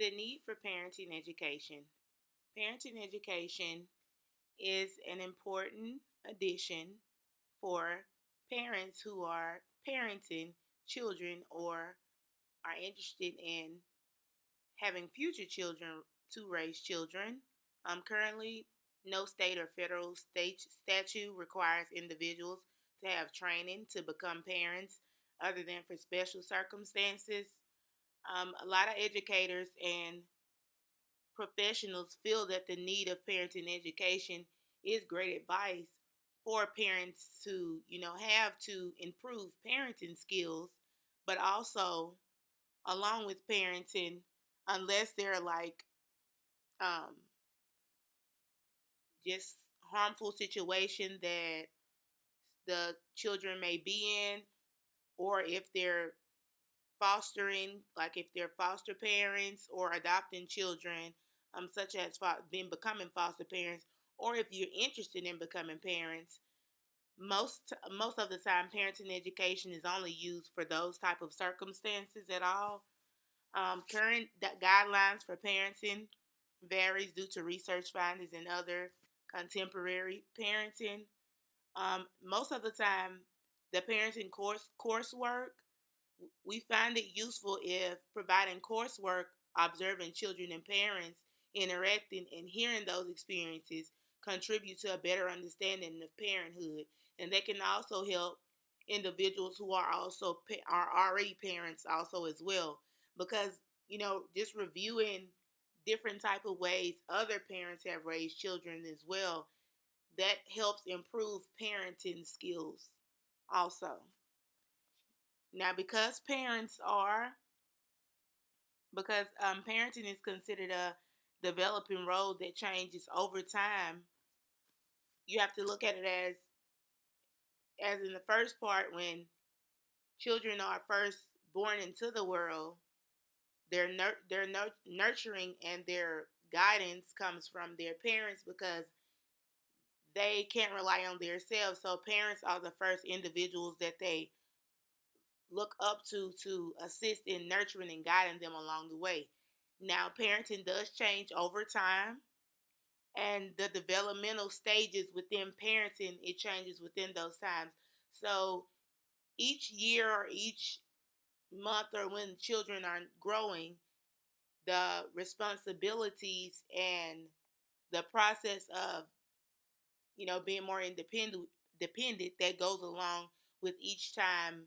The need for parenting education. Parenting education is an important addition for parents who are parenting children or are interested in having future children to raise children. Currently, no state or federal state statute requires individuals to have training to become parents other than for special circumstances. A lot of educators and professionals feel that the need of parenting education is great advice for parents to, have to improve parenting skills, but also along with parenting, unless they're like um, just harmful situation that the children may be in, or if they're fostering, like if they're foster parents or adopting children, such as being becoming foster parents, or if you're interested in becoming parents. Most of the time, parenting education is only used for those type of circumstances at all. Current guidelines for parenting varies due to research findings and other contemporary parenting. Most of the time, the parenting coursework, we find it useful if providing coursework, observing children and parents interacting and hearing those experiences contribute to a better understanding of parenthood, and they can also help individuals who are also are already parents also as well, because just reviewing different type of ways other parents have raised children as well, that helps improve parenting skills also. Now, because parenting is considered a developing role that changes over time, you have to look at it as in the first part, when children are first born into the world, their nurturing and their guidance comes from their parents, because they can't rely on themselves. So parents are the first individuals that they look up to assist in nurturing and guiding them along the way. Now, parenting does change over time, and the developmental stages within parenting, it changes within those times. So each year or each month, or when children are growing, the responsibilities and the process of being more dependent that goes along with each time,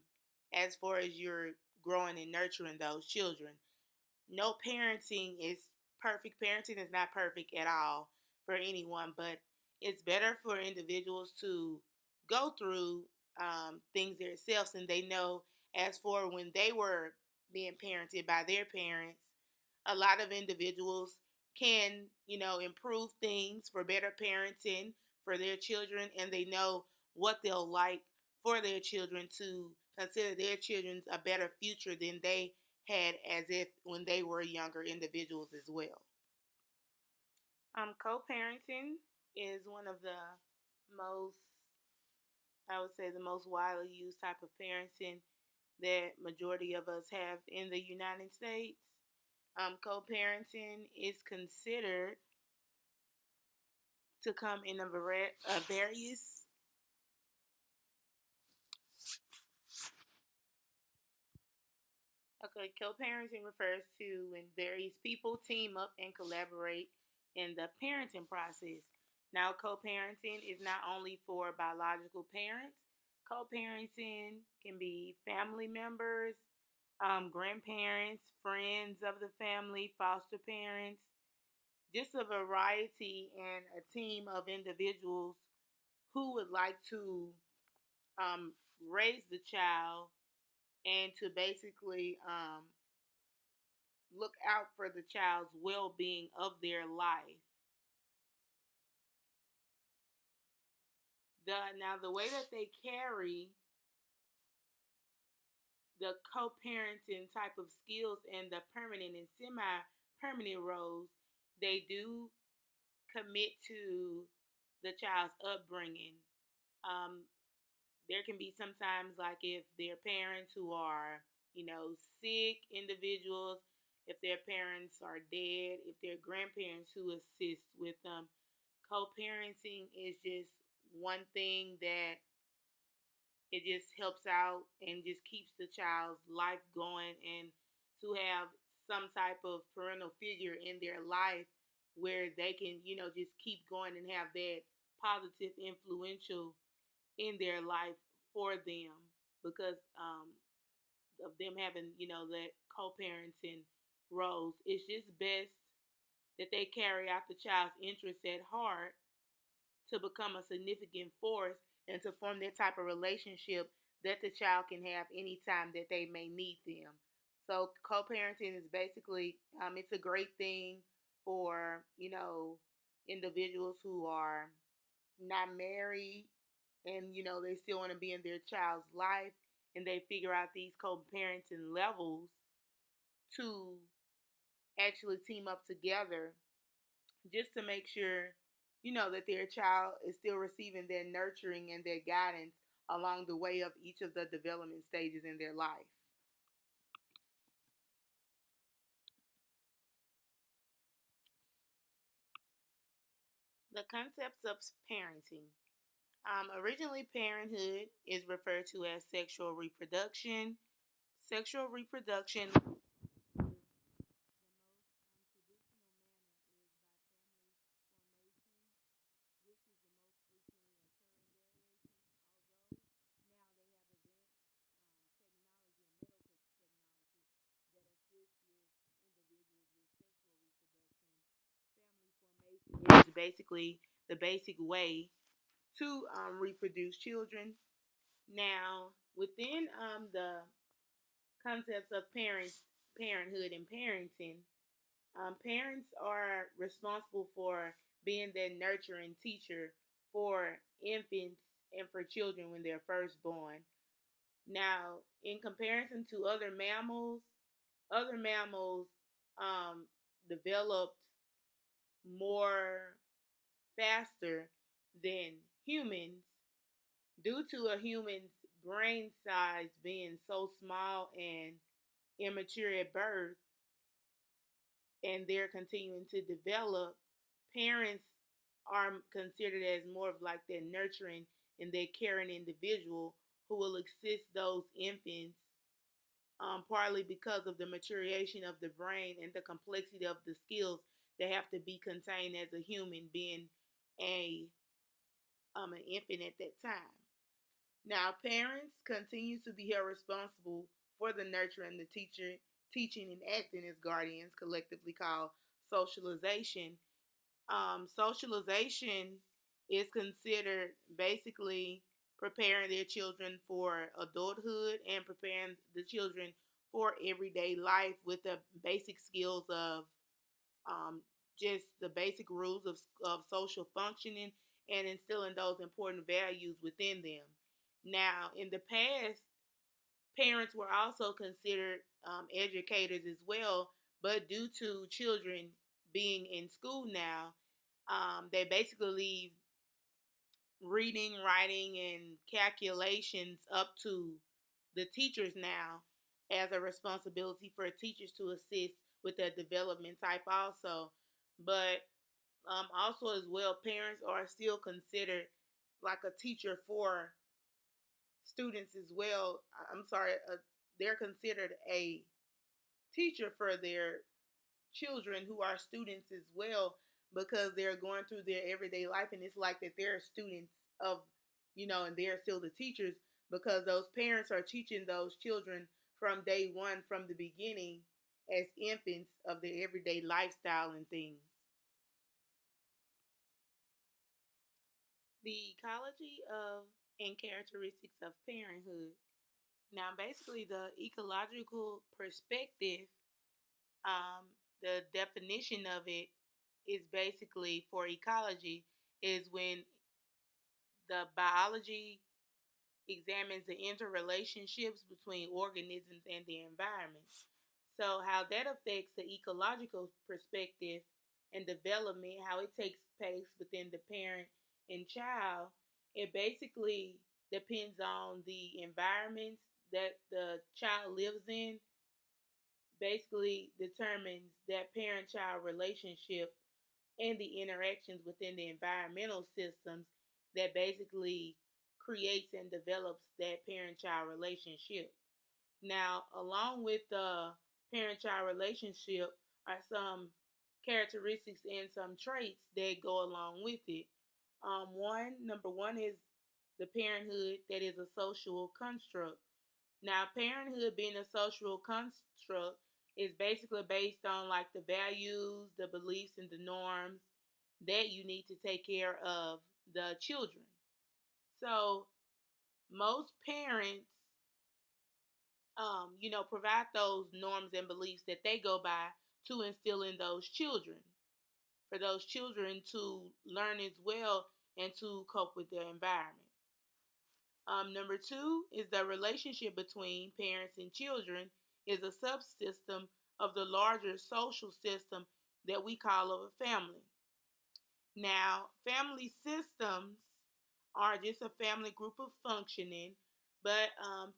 as far as you're growing and nurturing those children. No parenting is perfect. Parenting is not perfect at all for anyone, but it's better for individuals to go through things themselves, and they know, as for when they were being parented by their parents, a lot of individuals can, improve things for better parenting for their children, and they know what they'll like for their children to consider their children's a better future than they had as if when they were younger individuals as well. Co-parenting is one of the most, I would say, the most widely used type of parenting that majority of us have in the United States. Co-parenting is considered to come in a various. Okay, co-parenting refers to when various people team up and collaborate in the parenting process. Now, co-parenting is not only for biological parents. Co-parenting can be family members, grandparents, friends of the family, foster parents, just a variety and a team of individuals who would like to um, raise the child and to basically look out for the child's well-being of their life. The way that they carry the co-parenting type of skills and the permanent and semi-permanent roles, they do commit to the child's upbringing. Um, there can be sometimes, like if their parents who are, sick individuals, if their parents are dead, if they're grandparents who assist with them. Co-parenting is just one thing that it just helps out and just keeps the child's life going, and to have some type of parental figure in their life where they can, just keep going and have that positive influential in their life for them, because of them having, that co-parenting roles. It's just best that they carry out the child's interests at heart to become a significant force and to form that type of relationship that the child can have anytime that they may need them. So co-parenting is basically, it's a great thing for, individuals who are not married, and they still want to be in their child's life, and they figure out these co-parenting levels to actually team up together just to make sure, that their child is still receiving their nurturing and their guidance along the way of each of the development stages in their life. The concepts of parenting. Originally, parenthood is referred to as sexual reproduction. Sexual reproduction is basically the basic way to reproduce children. Now, within the concepts of parenthood, and parenting, parents are responsible for being that nurturing teacher for infants and for children when they're first born. Now, in comparison to other mammals developed more faster than humans due to a human's brain size being so small and immature at birth, and they're continuing to develop. Parents are considered as more of like that nurturing and that caring individual who will assist those infants, partly because of the maturation of the brain and the complexity of the skills that have to be contained as a human being a an infant at that time. Now, parents continue to be held responsible for the nurturing, the teaching, and acting as guardians, collectively called socialization. Socialization is considered basically preparing their children for adulthood and preparing the children for everyday life with the basic skills of um, just the basic rules of social functioning and instilling those important values within them. Now, in the past, parents were also considered educators as well, but due to children being in school now, they basically leave reading, writing, and calculations up to the teachers now as a responsibility for teachers to assist with that development type also. But also as well, parents are still considered like a teacher for students as well. I'm sorry, they're considered a teacher for their children who are students as well, because they're going through their everyday life, and it's like that they're students of, and they're still the teachers, because those parents are teaching those children from day one, from the beginning, as infants of their everyday lifestyle and things. The ecology of and characteristics of parenthood. Now, basically, the ecological perspective, the definition of it is basically for ecology is when the biology examines the interrelationships between organisms and the environment. So, how that affects the ecological perspective and development, how it takes place within the parent and child, it basically depends on the environments that the child lives in, basically determines that parent-child relationship and the interactions within the environmental systems that basically creates and develops that parent-child relationship. Now, along with the parent-child relationship are some characteristics and some traits that go along with it. Number one is the parenthood that is a social construct. Now, parenthood being a social construct is basically based on like the values, the beliefs, and the norms that you need to take care of the children. So, most parents, provide those norms and beliefs that they go by to instill in those children, for those children to learn as well and to cope with their environment. Number two is the relationship between parents and children is a subsystem of the larger social system that we call of a family. Now, family systems are just a family group of functioning, but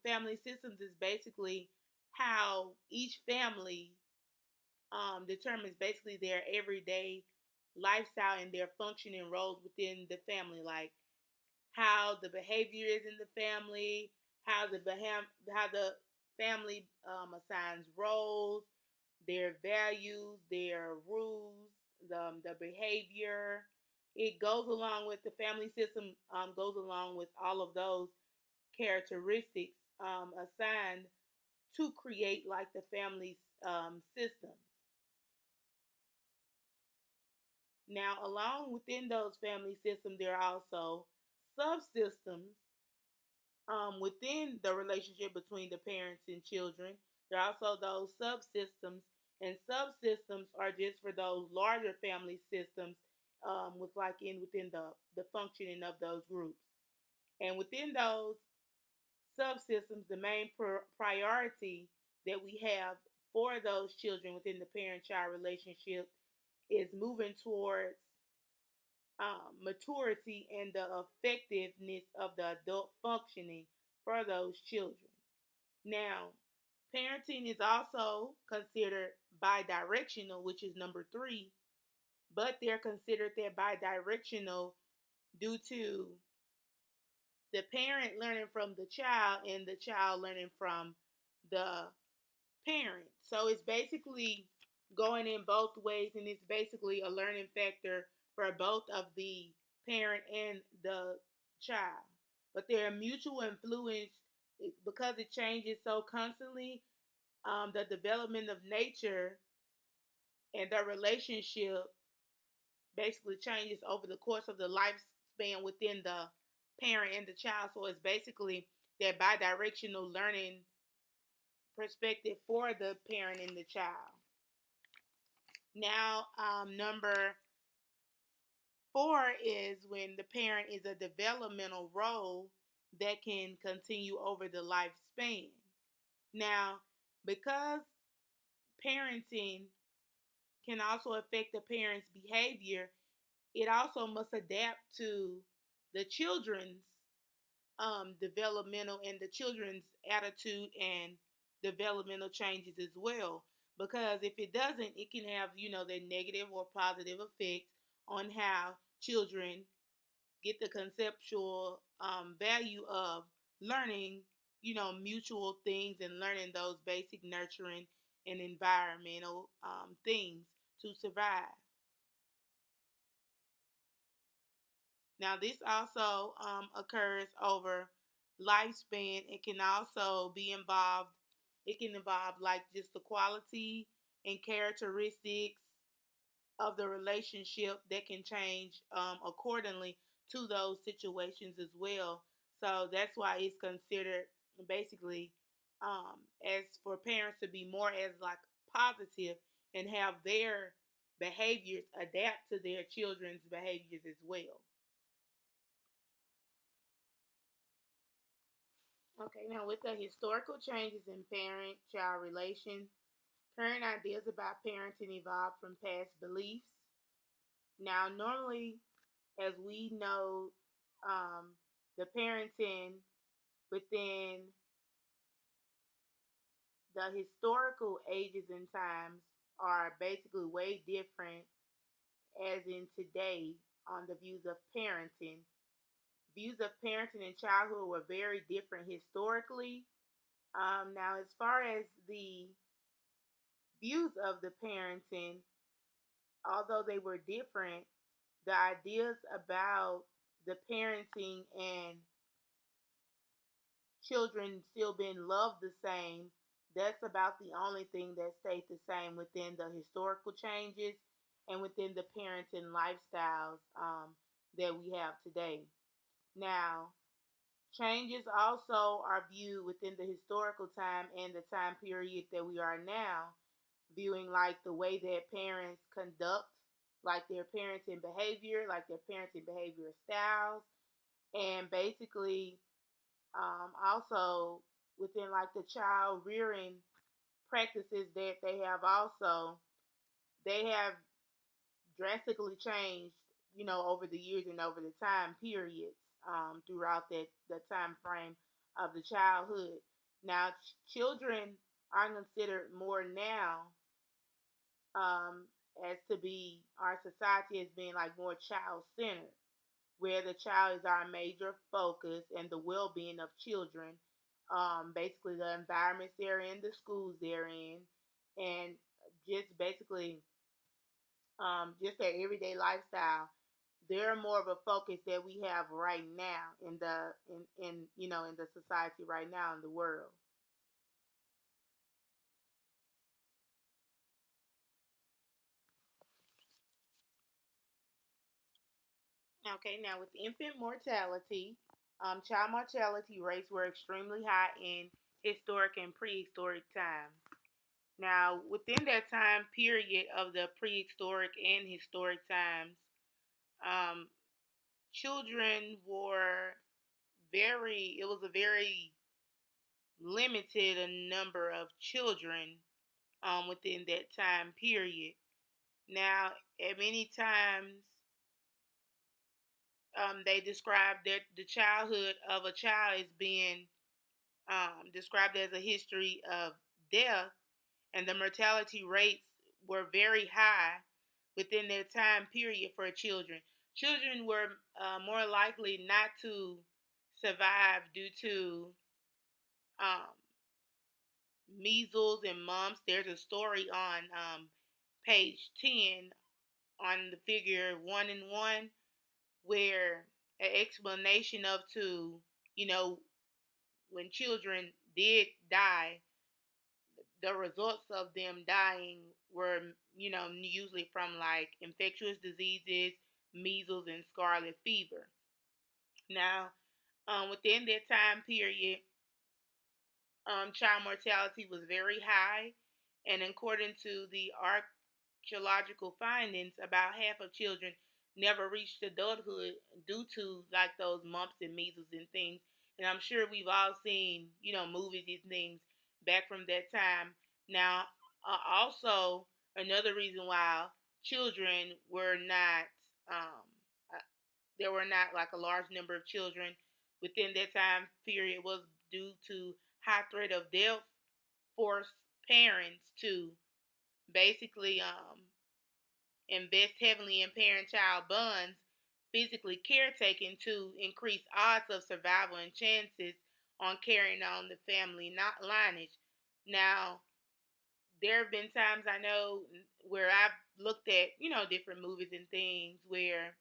family systems is basically how each family determines basically their everyday lifestyle and their functioning roles within the family. Like how the behavior is in the family, how the family assigns roles, their values, their rules, the behavior. It goes along with the family system. Goes along with all of those characteristics assigned to create like the family systems. Now, along within those family systems, there are also subsystems within the relationship between the parents and children. There are also those subsystems, and subsystems are just for those larger family systems with like in within the functioning of those groups. And within those subsystems, the main priority that we have for those children within the parent-child relationship is moving towards maturity and the effectiveness of the adult functioning for those children. Now, parenting is also considered bidirectional, which is number three, but they're considered that bidirectional due to the parent learning from the child and the child learning from the parent. So it's basically going in both ways, and it's basically a learning factor for both of the parent and the child. But their mutual influence, because it changes so constantly, the development of nature and their relationship basically changes over the course of the lifespan within the parent and the child. So it's basically that bidirectional learning perspective for the parent and the child. Now, number four is when the parent is a developmental role that can continue over the lifespan. Now, because parenting can also affect the parent's behavior, it also must adapt to the children's developmental and the children's attitude and developmental changes as well. Because if it doesn't, it can have, the negative or positive effects on how children get the conceptual value of learning, mutual things and learning those basic nurturing and environmental things to survive. Now, this also occurs over lifespan. It can also be involved. It can involve like just the quality and characteristics of the relationship that can change accordingly to those situations as well. So that's why it's considered basically as for parents to be more as like positive and have their behaviors adapt to their children's behaviors as well. Okay, now with the historical changes in parent child relations, current ideas about parenting evolve from past beliefs. Now, normally, as we know, the parenting within the historical ages and times are basically way different as in today on the views of parenting. Views of parenting and childhood were very different historically. Now, as far as the views of the parenting, although they were different, the ideas about the parenting and children still being loved the same, that's about the only thing that stayed the same within the historical changes and within the parenting lifestyles that we have today. Now, changes also are viewed within the historical time and the time period that we are now, viewing like the way that parents conduct, like their parenting behavior, like their parenting behavior styles, and basically also within like the child rearing practices that they have also, they have drastically changed, over the years and over the time periods throughout the time frame of the childhood. Now, children are considered more now um, as to be our society as being like more child centered, where the child is our major focus and the well being of children. Basically, the environments they're in, the schools they're in, and just basically just their everyday lifestyle. They're more of a focus that we have right now in the in in the society right now in the world. Okay, now with infant mortality, child mortality rates were extremely high in historic and prehistoric times. Now, within that time period of the prehistoric and historic times, um, children were it was a very limited a number of children within that time period. Now, at many times, they describe that the childhood of a child as being described as a history of death, and the mortality rates were very high within their time period for children. Children were more likely not to survive due to um, measles and mumps. There's a story on page 10 on the figure 1 and 1 where an explanation of to, you know, when children did die, the results of them dying were, usually from like infectious diseases, measles, and scarlet fever. Now, within that time period, child mortality was very high, and according to the archaeological findings, about half of children never reached adulthood due to like those mumps and measles and things. And I'm sure we've all seen, movies and things back from that time. Now, also another reason why children were not, uh, there were not like a large number of children within that time period was due to high threat of death forced parents to basically invest heavily in parent-child bonds, physically caretaking to increase odds of survival and chances on carrying on the family not lineage. Now, there have been times I know where I've looked at, different movies and things where,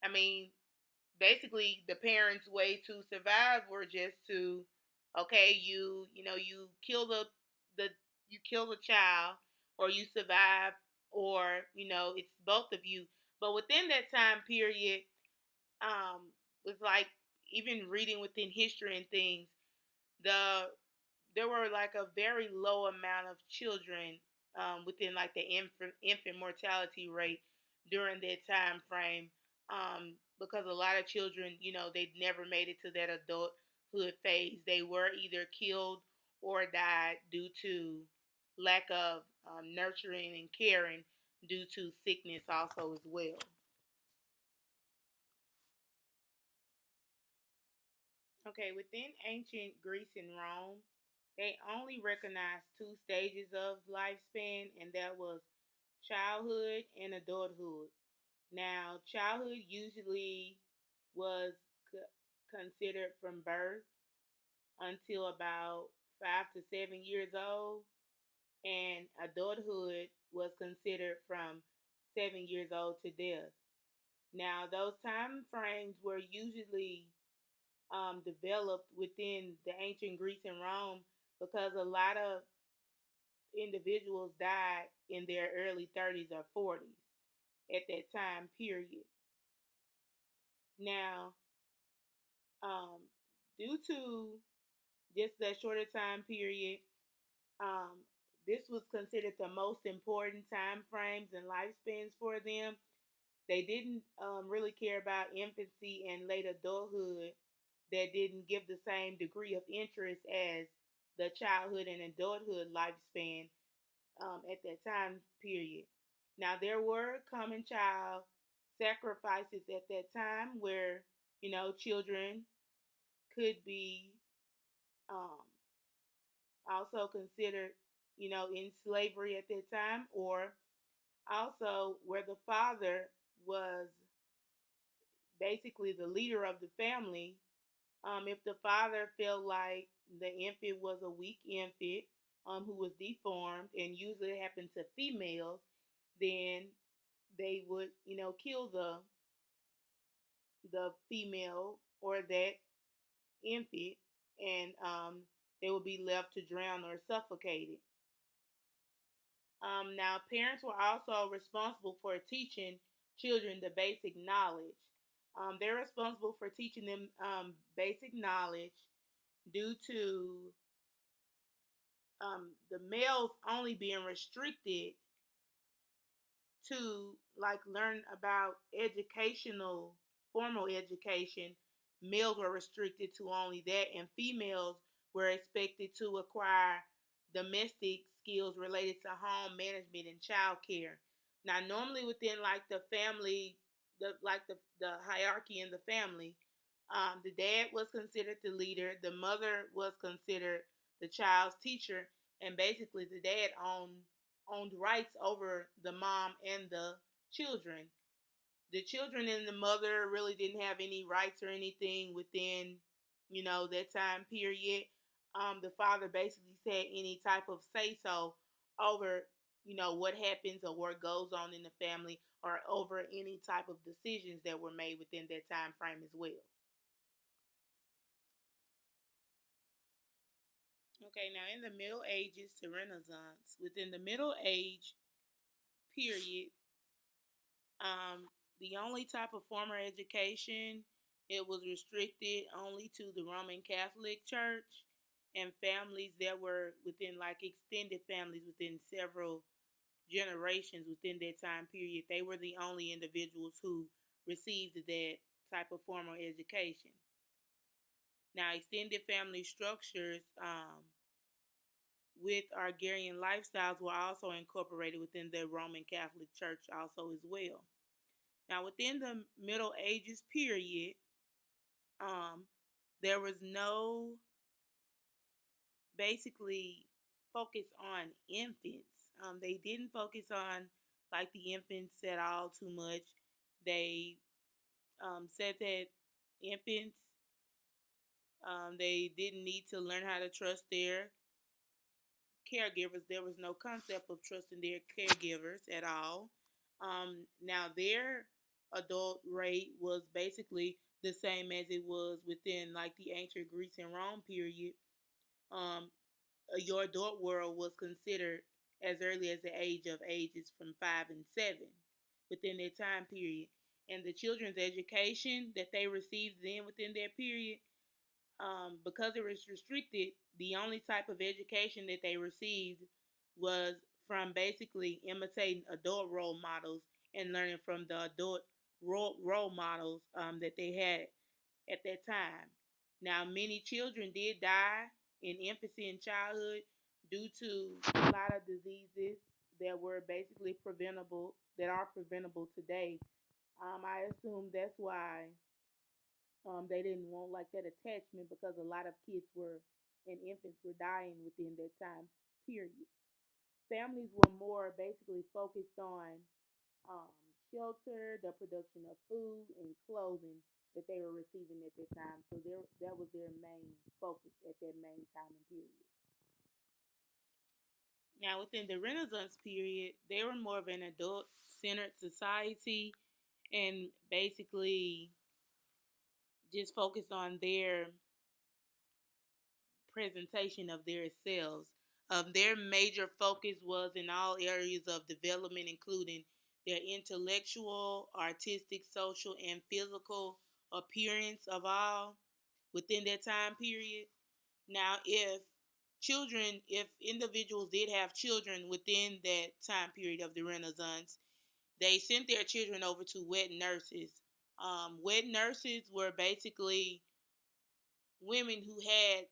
I mean, basically the parents' way to survive were just to, okay, you kill the you kill the child, or you survive, or it's both of you. But within that time period, was like even reading within history and things, the there were like a very low amount of children within like the infant mortality rate during that time frame, because a lot of children, they never made it to that adulthood phase. They were either killed or died due to lack of nurturing and caring due to sickness also as well. Okay, within ancient Greece and Rome, they only recognized two stages of lifespan, and that was childhood and adulthood. Now, childhood usually was considered from birth until about 5 to 7 years old, and adulthood was considered from 7 years old to death. Now, those time frames were usually developed within the ancient Greece and Rome because a lot of individuals died in their early 30s or 40s at that time period. Now, um, due to just that shorter time period, um, this was considered the most important time frames and lifespans for them. They didn't really care about infancy and late adulthood that didn't give the same degree of interest as the childhood and adulthood lifespan at that time period. Now, there were common child sacrifices at that time where, children could be um, also considered, in slavery at that time, or also where the father was basically the leader of the family. If the father felt like the infant was a weak infant who was deformed, and usually it happened to females, then they would, kill the female or that infant, and they would be left to drown or suffocated. Now, parents were also responsible for teaching children the basic knowledge. They're responsible for teaching them basic knowledge due to the males only being restricted to like learn about educational formal education. Males were restricted to only that, and females were expected to acquire domestic skills related to home management and child care. Now, normally within like the family, the hierarchy in the family, the dad was considered the leader, the mother was considered the child's teacher, and basically the dad owned rights over the mom and the children. The children and the mother really didn't have any rights or anything within, that time period. The father basically said any type of say so over, what happens or what goes on in the family, or over any type of decisions that were made within that time frame as well. Okay, now in the Middle Ages to Renaissance, within the Middle Age period, the only type of formal education, it was restricted only to the Roman Catholic Church and families that were within like extended families within several generations within that time period. They were the only individuals who received that type of formal education. Now, extended family structures with agrarian lifestyles were also incorporated within the Roman Catholic Church also as well. Now, within the Middle Ages period, um, there was no basically focus on infants. They didn't focus on like the infants at all too much. They said that infants they didn't need to learn how to trust their caregivers. There was no concept of trusting their caregivers at all. Now their adult rate was basically the same as it was within like the ancient Greece and Rome period. Um, your adult world was considered as early as the age of ages from 5 and 7 within their time period. And the children's education that they received then within their period, because it was restricted, the only type of education that they received was from basically imitating adult role models and learning from the adult role models that they had at that time. Now, many children did die in infancy and childhood due to a lot of diseases that were basically preventable, that are preventable today. I assume that's why they didn't want like that attachment, because a lot of kids were and infants were dying within that time period. Families were more basically focused on um, shelter, the production of food and clothing that they were receiving at that time. So that was their main focus at that main time and period. Now, within the Renaissance period, they were more of an adult centered society and basically just focused on their presentation of their selves. Their major focus was in all areas of development, including their intellectual, artistic, social, and physical appearance of all within that time period. Now, if individuals did have children within that time period of the Renaissance, they sent their children over to wet nurses. Wet nurses were basically women who had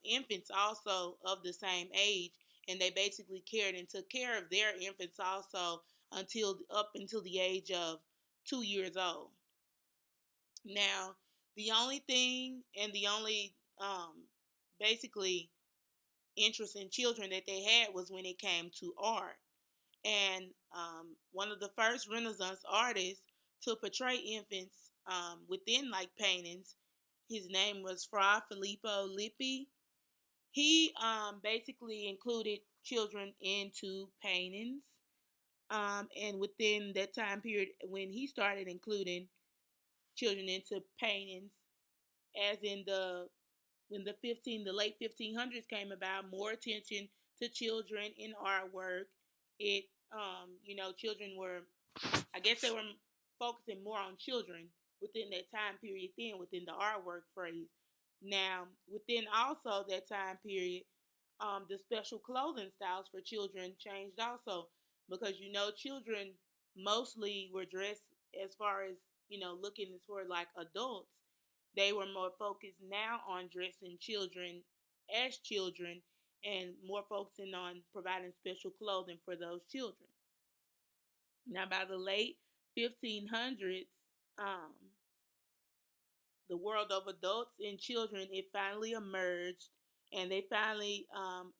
infants also of the same age, and they basically cared and took care of their infants also until up until the age of 2 years old. Now, the only thing and the only basically interest in children that they had was when it came to art. And one of the first Renaissance artists to portray infants within like paintings, his name was Fra Filippo Lippi. He basically included children into paintings. And within that time period, when he started including children into paintings, as in the when the late 1500s came about, more attention to children in artwork. It children were, I guess they were focusing more on children within that time period then within the artwork phrase. Now, within also that time period, the special clothing styles for children changed also because children mostly were dressed as far as looking as for like adults. They were more focused now on dressing children as children and more focusing on providing special clothing for those children. Now, by the late 1500s, um, the world of adults and children, it finally emerged, and they finally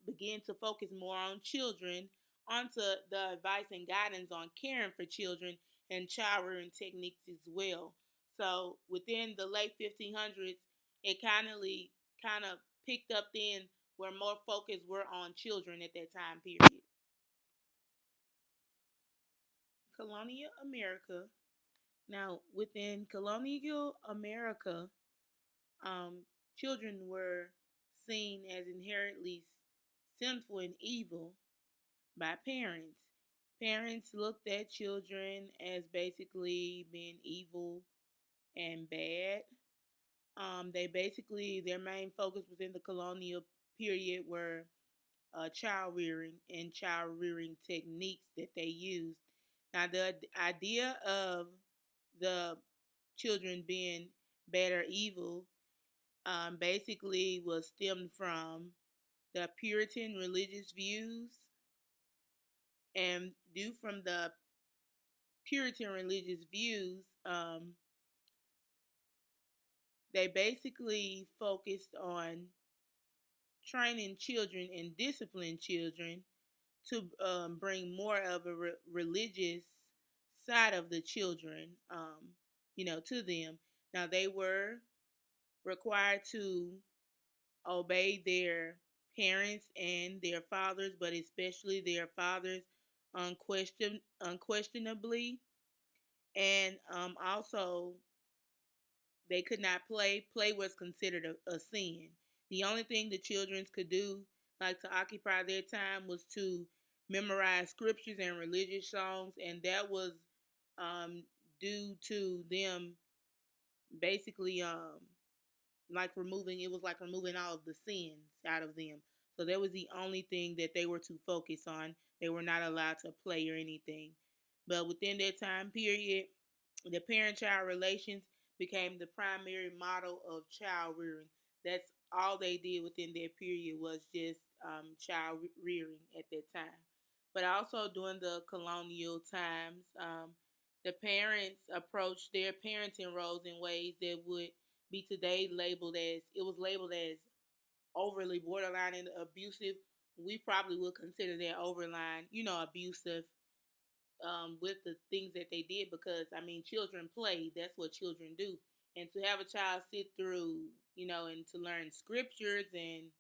began to focus more on children, onto the advice and guidance on caring for children and child rearing techniques as well. So within the late 1500s, it kind of picked up then where more focus were on children at that time period. Colonial America. Now, within colonial America, um, children were seen as inherently sinful and evil by parents. Parents looked at children as basically being evil and bad. They basically, their main focus within the colonial period were child rearing and child rearing techniques that they used. Now, the idea of the children being bad or evil basically was stemmed from the Puritan religious views, and due from the Puritan religious views, they basically focused on training children and disciplining children to bring more of a religious side of the children, to them. Now they were required to obey their parents and their fathers, but especially their fathers unquestionably. And also, they could not play. Play was considered a sin. The only thing the children could do, like to occupy their time, was to memorize scriptures and religious songs, and that was um, due to them basically like removing it was like removing all of the sins out of them. So that was the only thing that they were to focus on. They were not allowed to play or anything. But within that time period, the parent child relations became the primary model of child rearing. That's all they did within that period was just child rearing at that time. But also during the colonial times, the parents approached their parenting roles in ways that would be today labeled as overly borderline and abusive, we probably would consider that overline, abusive, with the things that they did, because I mean, children play. That's what children do. And to have a child sit through, and to learn scriptures and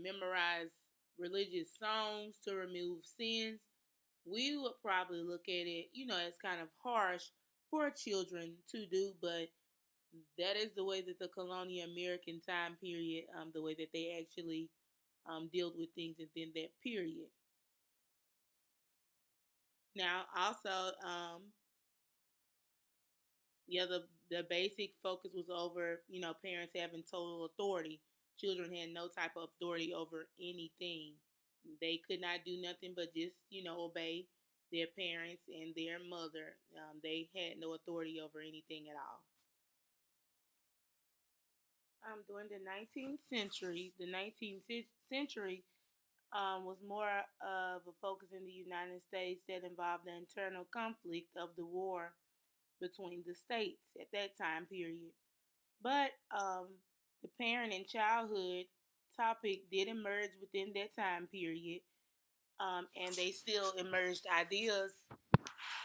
memorize religious songs to remove sins, we would probably look at it, as kind of harsh for children to do. But that is the way that the colonial American time period, the way that they actually dealt with things within that period. Now, also, yeah, the basic focus was over, parents having total authority. Children had no type of authority over anything. They could not do nothing but just, obey their parents and their mother. They had no authority over anything at all. During the 19th century, century was more of a focus in the United States that involved the internal conflict of the war between the states at that time period. But the parent and childhood topic did emerge within that time period, and they still emerged ideas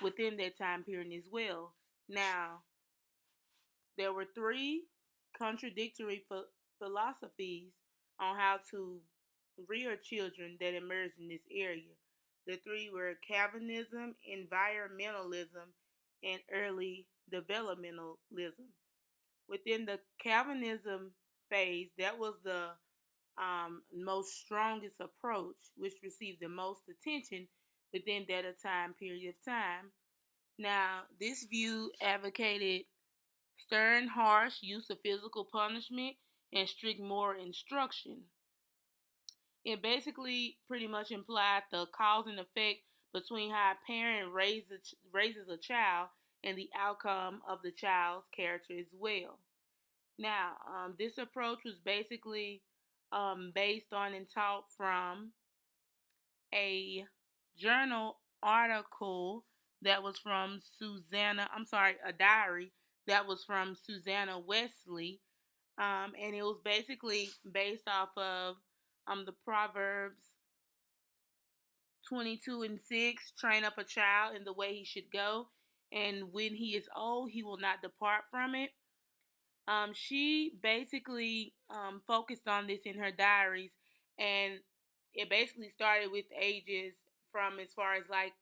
within that time period as well. Now, there were three contradictory philosophies on how to rear children that emerged in this area. The three were Calvinism, environmentalism, and early developmentalism. Within the Calvinism phase, that was the most strongest approach, which received the most attention within that time period of time. Now, this view advocated stern, harsh use of physical punishment and strict moral instruction. It basically pretty much implied the cause and effect between how a parent raises a child and the outcome of the child's character as well. Now, this approach was basically based on and taught from a journal article that was from a diary that was from Susanna Wesley, and it was basically based off of the Proverbs 22:6, train up a child in the way he should go, and when he is old, he will not depart from it. She basically focused on this in her diaries, and it basically started with ages from as far as like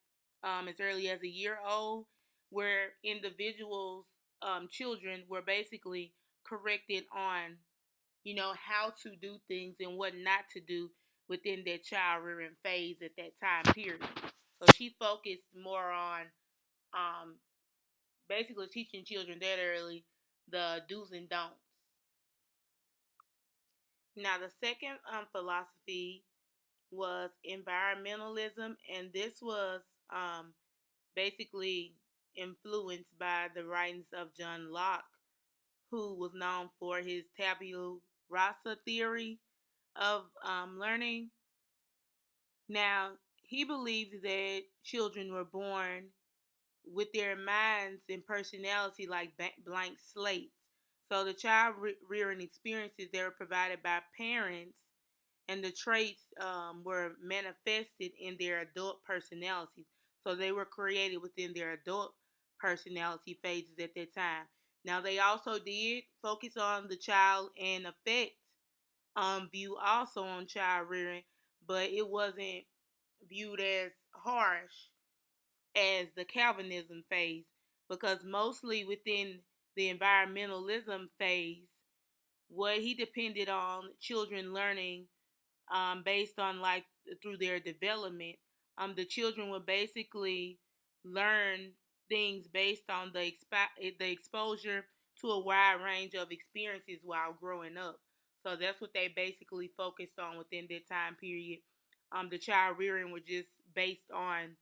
as early as a year old, where individuals, children, were basically corrected on, how to do things and what not to do within their child rearing phase at that time period. So she focused more on um, basically teaching children that early the do's and don'ts. Now, the second philosophy was environmentalism, and this was basically influenced by the writings of John Locke, who was known for his tabula rasa theory of learning. Now, he believed that children were born with their minds and personality like blank slates. So the child rearing experiences that were provided by parents and the traits were manifested in their adult personalities. So they were created within their adult personality phases at that time. Now they also did focus on the child and effect view also on child rearing, but it wasn't viewed as harsh as the Calvinism phase, because mostly within the environmentalism phase, what he depended on children learning based on like through their development, the children would basically learn things based on the exposure to a wide range of experiences while growing up. So that's what they basically focused on within that time period. The child rearing was just based on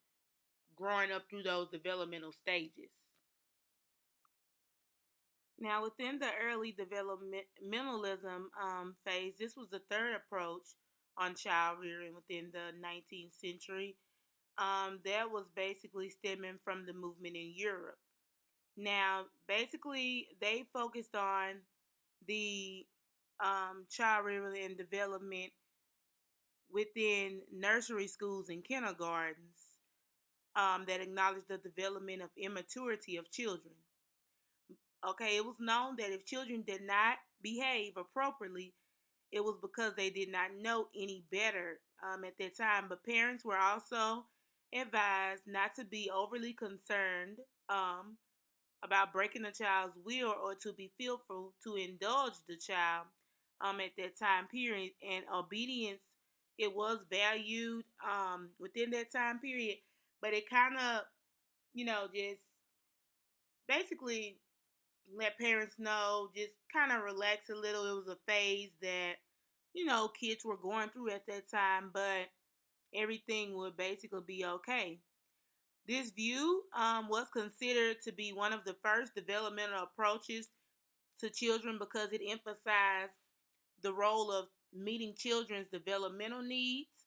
growing up through those developmental stages. Now, within the early developmentalism phase, this was the third approach on child rearing within the 19th century. That was basically stemming from the movement in Europe. Now, basically, they focused on the child rearing and development within nursery schools and kindergartens that acknowledge the development of immaturity of children. Okay, it was known that if children did not behave appropriately, it was because they did not know any better at that time. But parents were also advised not to be overly concerned um, about breaking a child's will or to be fearful to indulge the child at that time period. And obedience, it was valued within that time period, but it kind of, just basically let parents know, just kind of relax a little. It was a phase that, kids were going through at that time, but everything would basically be okay. This view was considered to be one of the first developmental approaches to children because it emphasized the role of meeting children's developmental needs,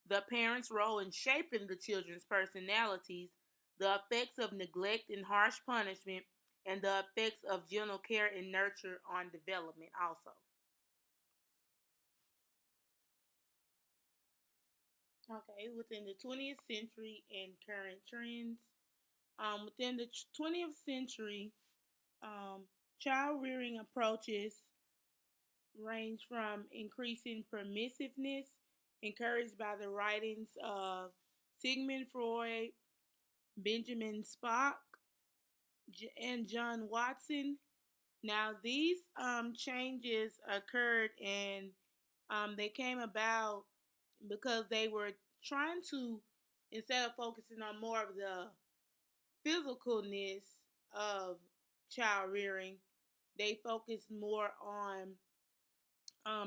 the parents' role in shaping the children's personalities, the effects of neglect and harsh punishment, and the effects of gentle care and nurture on development also. Okay, within the 20th century and current trends, within the 20th century, um, child rearing approaches range from increasing permissiveness, encouraged by the writings of Sigmund Freud, Benjamin Spock, and John Watson. Now, these changes occurred and they came about because they were trying to, instead of focusing on more of the physicalness of child rearing, they focused more on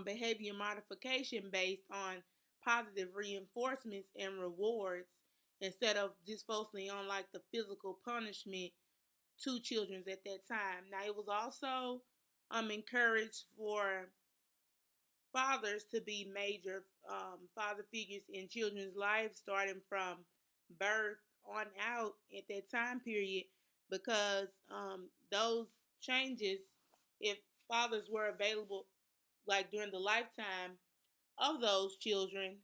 behavior modification based on positive reinforcements and rewards instead of just focusing on like the physical punishment to children at that time. Now, it was also encouraged for fathers to be major father figures in children's lives starting from birth on out at that time period because those changes, if fathers were available like during the lifetime of those children,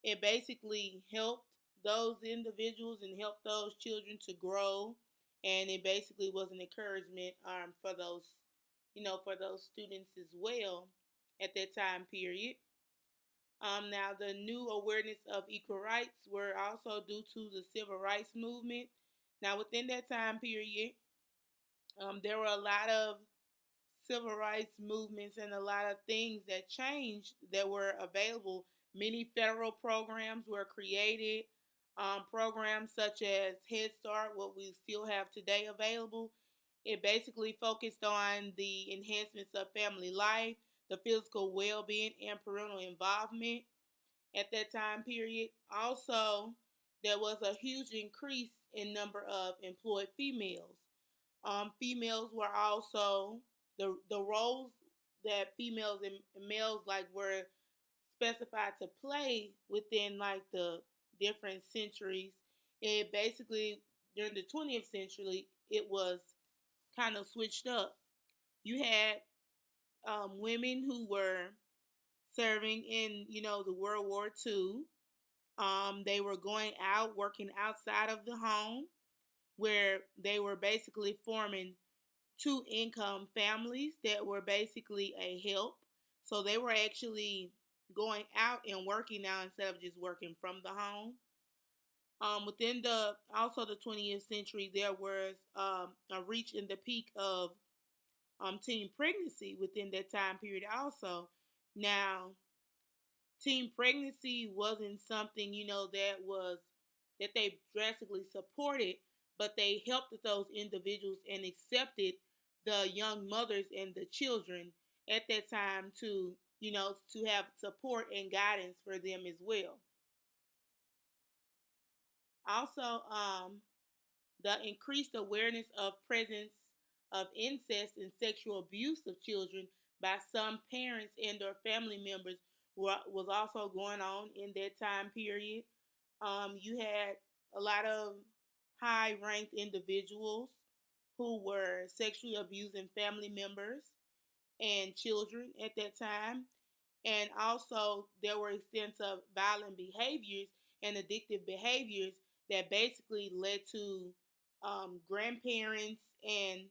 it basically helped those individuals and helped those children to grow, and it basically was an encouragement for those, for those students as well at that time period. Now, the new awareness of equal rights were also due to the civil rights movement. Now, within that time period, there were a lot of civil rights movements and a lot of things that changed that were available. Many federal programs were created, programs such as Head Start, what we still have today available. It basically focused on the enhancements of family life, the physical well being, and parental involvement at that time period. Also, there was a huge increase in number of employed females. Females were also the roles that females and males like were specified to play within like the different centuries. It basically during the 20th century it was kind of switched up. You had women who were serving in the World War II. They were going out working outside of the home where they were basically forming two income families that were basically a help. So they were actually going out and working now instead of just working from the home. Within the also the 20th century, there was a reach in the peak of teen pregnancy within that time period. Also, now teen pregnancy wasn't something that they drastically supported, but they helped those individuals and accepted the young mothers and the children at that time to to have support and guidance for them as well. Also, the increased awareness of presence of incest and sexual abuse of children by some parents and or family members was also going on in that time period. You had a lot of high ranked individuals who were sexually abusing family members. and children at that time. And also, there were extensive violent behaviors and addictive behaviors that basically led to grandparents and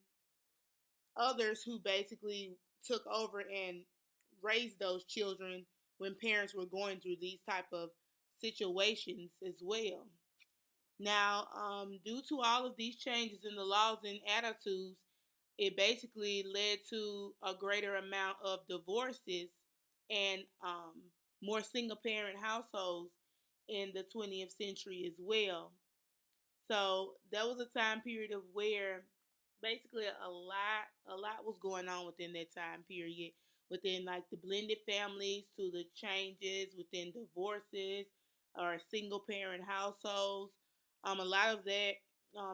others who basically took over and raised those children when parents were going through these type of situations as well. Now, due to all of these changes in the laws and attitudes, it basically led to a greater amount of divorces and more single parent households in the 20th century as well. So that was a time period of where basically a lot was going on within that time period, within like the blended families to the changes within divorces or single parent households. A lot of that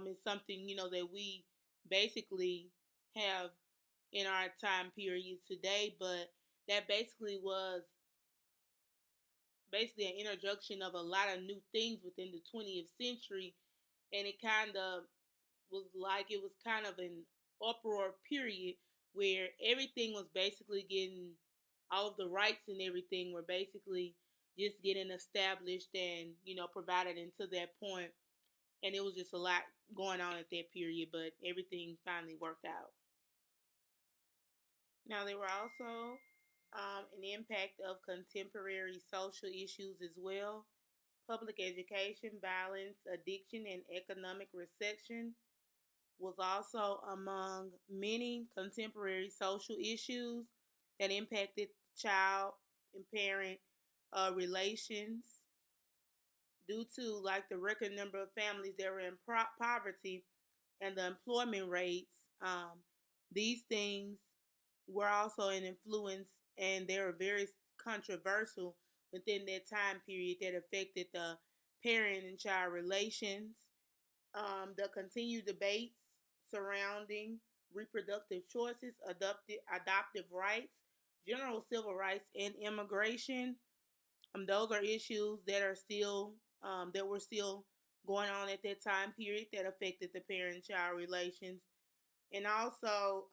is something that we basically have in our time period today, but that basically was basically an introduction of a lot of new things within the 20th century, and it kind of was like it was kind of an uproar period where everything was basically getting all of the rights and everything were basically just getting established and provided until that point, and it was just a lot going on at that period, but everything finally worked out. Now there were also an impact of contemporary social issues as well. Public education, violence, addiction, and economic recession was also among many contemporary social issues that impacted child and parent relations due to like the record number of families that were in poverty and the employment rates. These things were also an influence, and they were very controversial within that time period that affected the parent and child relations. The continued debates surrounding reproductive choices, adoptive rights, general civil rights, and immigration. Those are issues that are still that were still going on at that time period that affected the parent-child relations, and also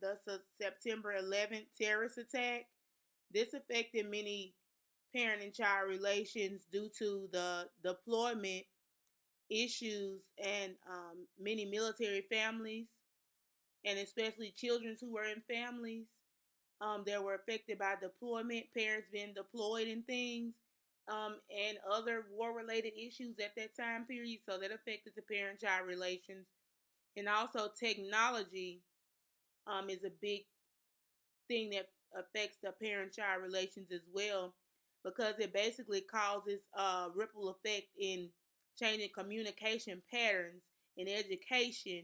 the September 11th terrorist attack. This affected many parent and child relations due to the deployment issues and many military families, and especially children who were in families that were affected by deployment, parents being deployed and things, and other war related issues at that time period. So that affected the parent child relations. And also, technology is a big thing that affects the parent child relations as well, because it basically causes a ripple effect in changing communication patterns in education,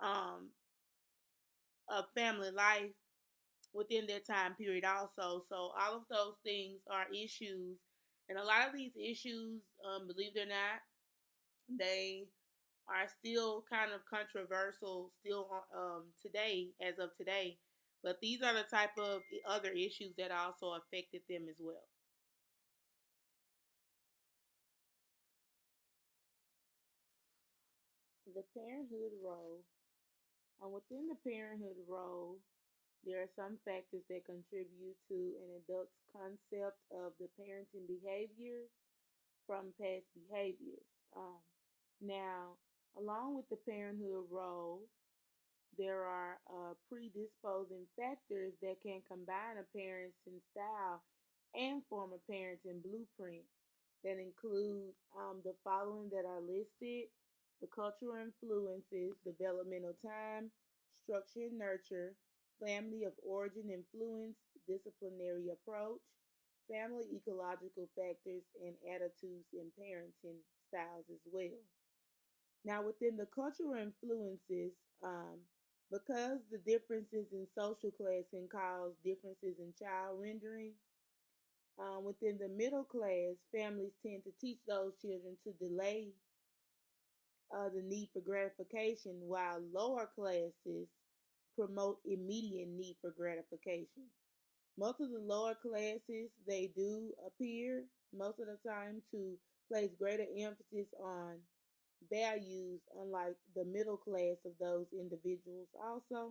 um, of family life within that time period also. So all of those things are issues, and a lot of these issues, believe it or not, they are still kind of controversial still today, as of today. But these are the type of other issues that also affected them as well. The parenthood role. Within the parenthood role, there are some factors that contribute to an adult's concept of the parenting behaviors from past behaviors. Now, along with the parenthood role, there are predisposing factors that can combine a parenting style and form a parenting blueprint that include the following that are listed: the cultural influences, developmental time, structure and nurture, family of origin influence, disciplinary approach, family ecological factors, and attitudes in parenting styles as well. Now, within the cultural influences, because the differences in social class can cause differences in child rendering, within the middle class, families tend to teach those children to delay the need for gratification, while lower classes promote immediate need for gratification. Most of the lower classes, they do appear most of the time to place greater emphasis on values, unlike the middle class of those individuals also.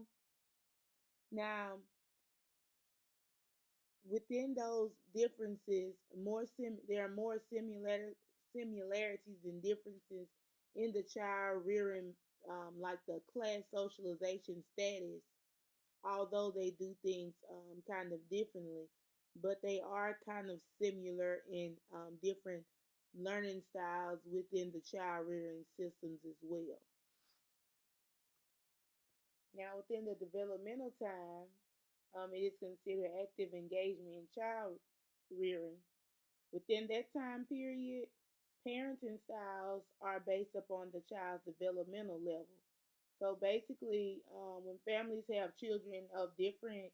Now, within those differences, there are more similarities than differences in the child rearing, like the class socialization status, although they do things kind of differently, but they are kind of similar in different learning styles within the child rearing systems as well. Now, within the developmental time, it is considered active engagement in child rearing. Within that time period, parenting styles are based upon the child's developmental level. So basically, when families have children of different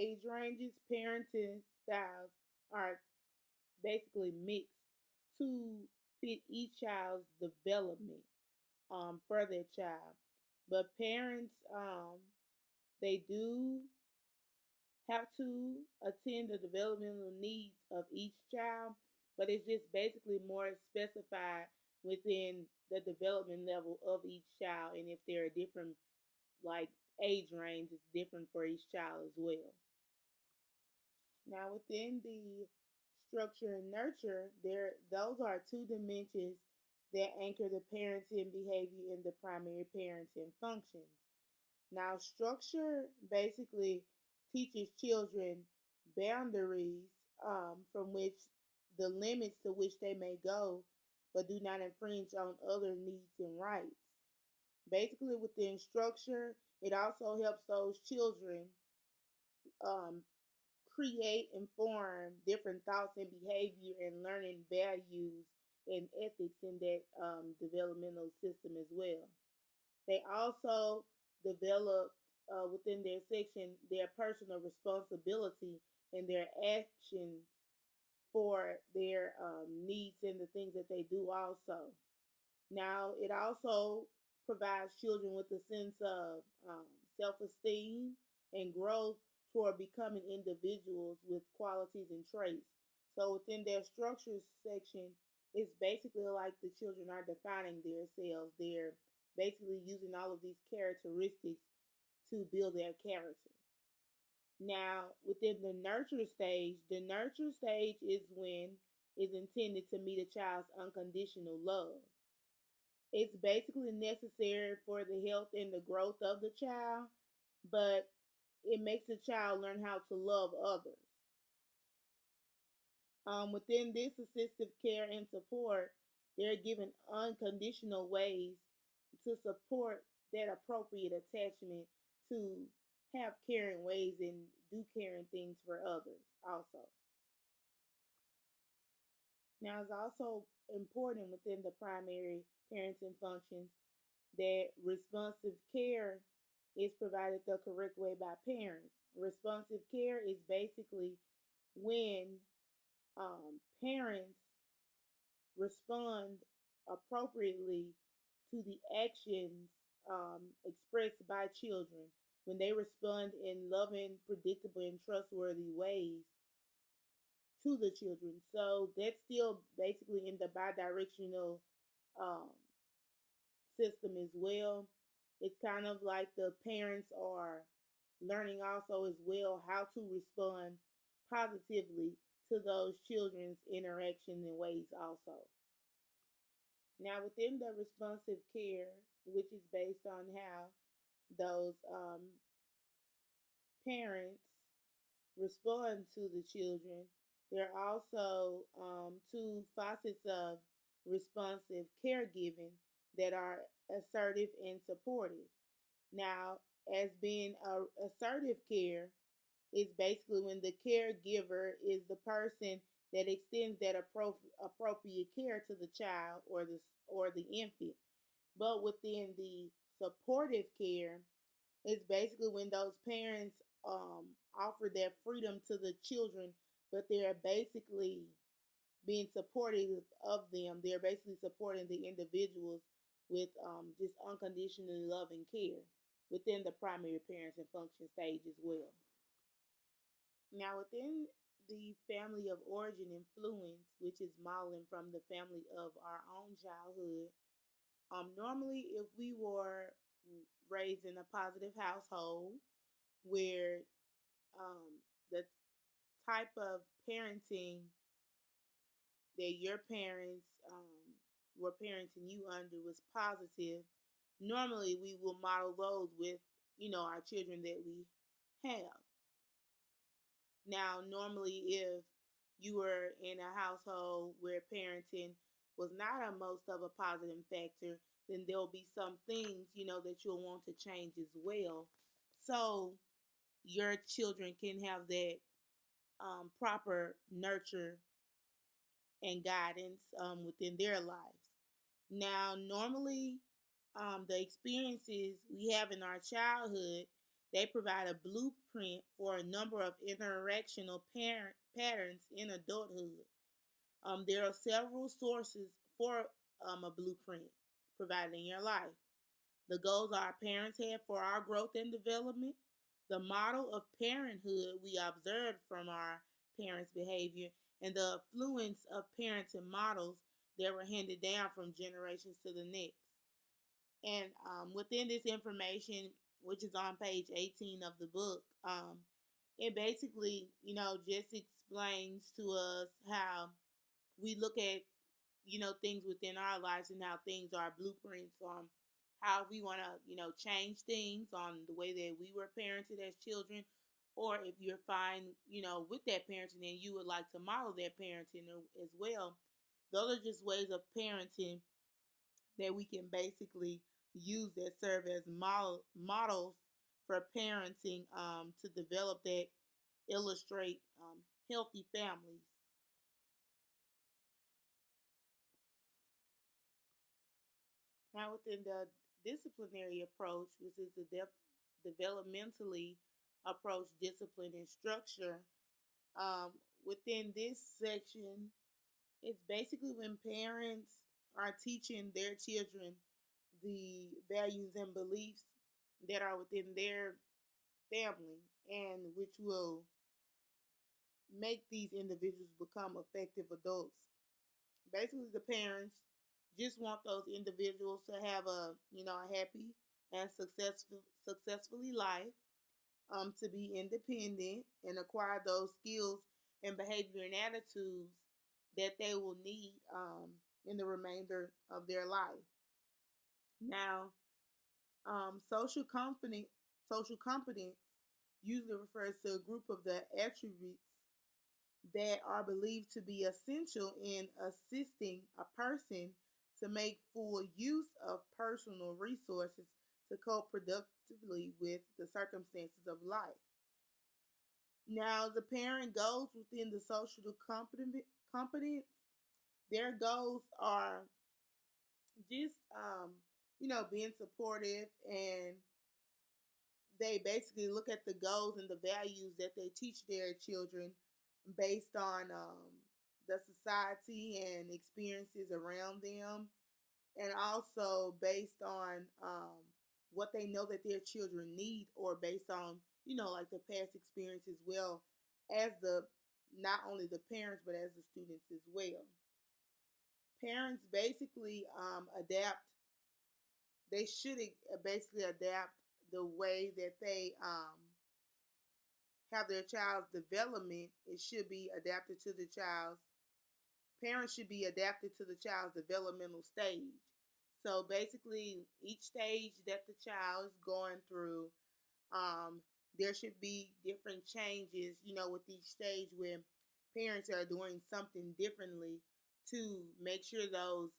age ranges, parenting styles are basically mixed to fit each child's development for their child. But parents, they do have to attend the developmental needs of each child, but it's just basically more specified within the development level of each child. And if there are different, like, age range, it's different for each child as well. Now, within the structure and nurture, those are two dimensions that anchor the parenting behavior in the primary parenting functions. Now, structure basically teaches children boundaries, from which the limits to which they may go, but do not infringe on other needs and rights. Basically, within structure, it also helps those children um, create and form different thoughts and behavior and learning values and ethics in that developmental system as well. They also develop, within their section, their personal responsibility and their actions for their needs and the things that they do also. Now, it also provides children with a sense of self esteem and growth toward becoming individuals with qualities and traits. So, within their structures section, it's basically like the children are defining themselves. They're basically using all of these characteristics to build their character. Now, within the nurture stage is when is intended to meet a child's unconditional love. It's basically necessary for the health and the growth of the child, but it makes the child learn how to love others. Within this assistive care and support, they're given unconditional ways to support that appropriate attachment to have caring ways and do caring things for others also. Now, it's also important within the primary parenting functions that responsive care is provided the correct way by parents. Responsive care is basically when parents respond appropriately to the actions expressed by children, when they respond in loving, predictable, and trustworthy ways to the children. So that's still basically in the bidirectional um, system as well. It's kind of like the parents are learning also as well how to respond positively to those children's interaction and ways also. Now, within the responsive care, which is based on how those parents respond to the children, there are also two facets of responsive caregiving that are assertive and supportive. Now, as being assertive care is basically when the caregiver is the person that extends that appropriate care to the child or the infant. But within the supportive care, it's basically when those parents offer that freedom to the children, but they're basically being supportive of them. They're basically supporting the individuals with just unconditionally loving care within the primary parents and function stage as well. Now, within the family of origin influence, which is modeling from the family of our own childhood, normally if we were raised in a positive household where the type of parenting that your parents were parenting you under was positive, normally we will model those with, our children that we have. Now, normally, if you were in a household where parenting was not a most of a positive factor, then there'll be some things, that you'll want to change as well. So your children can have that proper nurture and guidance within their lives. Now, normally, the experiences we have in our childhood, they provide a blueprint for a number of interactional parent patterns in adulthood. There are several sources for a blueprint provided in your life. The goals our parents had for our growth and development, the model of parenthood we observed from our parents' behavior, and the influence of parenting models that were handed down from generations to the next. And within this information, which is on page 18 of the book, it basically, just explains to us how we look at, things within our lives and how things are blueprints on how we want to, change things on the way that we were parented as children. Or if you're fine, with that parenting and you would like to model that parenting as well, those are just ways of parenting that we can basically use that serve as models for parenting to develop that illustrate healthy families. Now, within the disciplinary approach, which is the developmentally approach, discipline, and structure, um, within this section, it's basically when parents are teaching their children the values and beliefs that are within their family and which will make these individuals become effective adults. Basically, the parents just want those individuals to have a happy and successfully life, to be independent and acquire those skills and behavior and attitudes that they will need in the remainder of their life. Now, social competence usually refers to a group of the attributes that are believed to be essential in assisting a person to make full use of personal resources to cope productively with the circumstances of life. Now, the parent goals within the social competence, their goals are just, being supportive, and they basically look at the goals and the values that they teach their children based on the society and experiences around them, and also based on what they know that their children need, or based on, like the past experience as well as the not only the parents but as the students as well. Parents basically adapt. They should basically adapt the way that they have their child's development. It should be adapted to the child's parents should be adapted to the child's developmental stage. So basically, each stage that the child is going through, there should be different changes, with each stage where parents are doing something differently to make sure those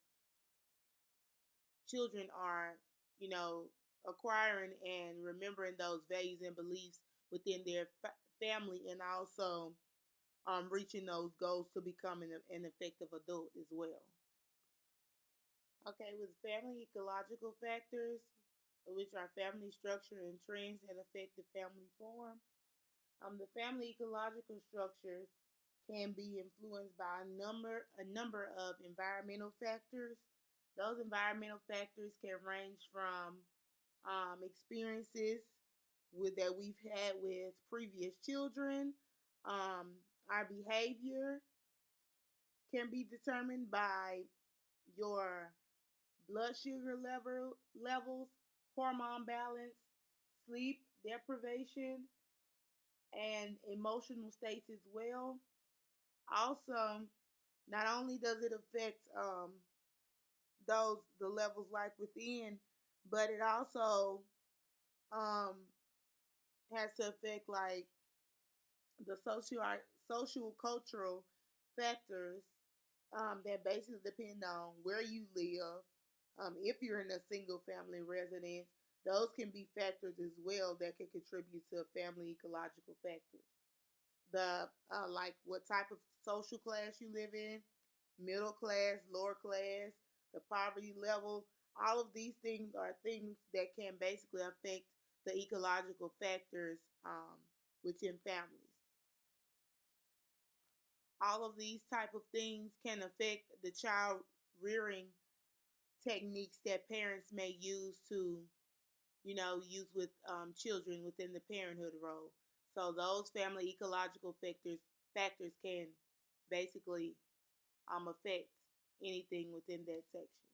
children are, you know, acquiring and remembering those values and beliefs within their family, and also reaching those goals to becoming an effective adult as well. Okay, with family ecological factors, which are family structure and trends that affect the family form. The family ecological structures can be influenced by a number of environmental factors. Those environmental factors can range from experiences that we've had with previous children. Our behavior can be determined by your blood sugar levels, hormone balance, sleep deprivation, and emotional states as well. Also, not only does it affect those the levels like within, but it also um has to affect like the social cultural factors that basically depend on where you live. If you're in a single family residence, those can be factors as well that can contribute to family ecological factors. The like what type of social class you live in, middle class, lower class, the poverty level. All of these things are things that can basically affect the ecological factors within families. All of these type of things can affect the child rearing techniques that parents may use to, use with children within the parenthood role. So those family ecological factors can basically affect anything within that section.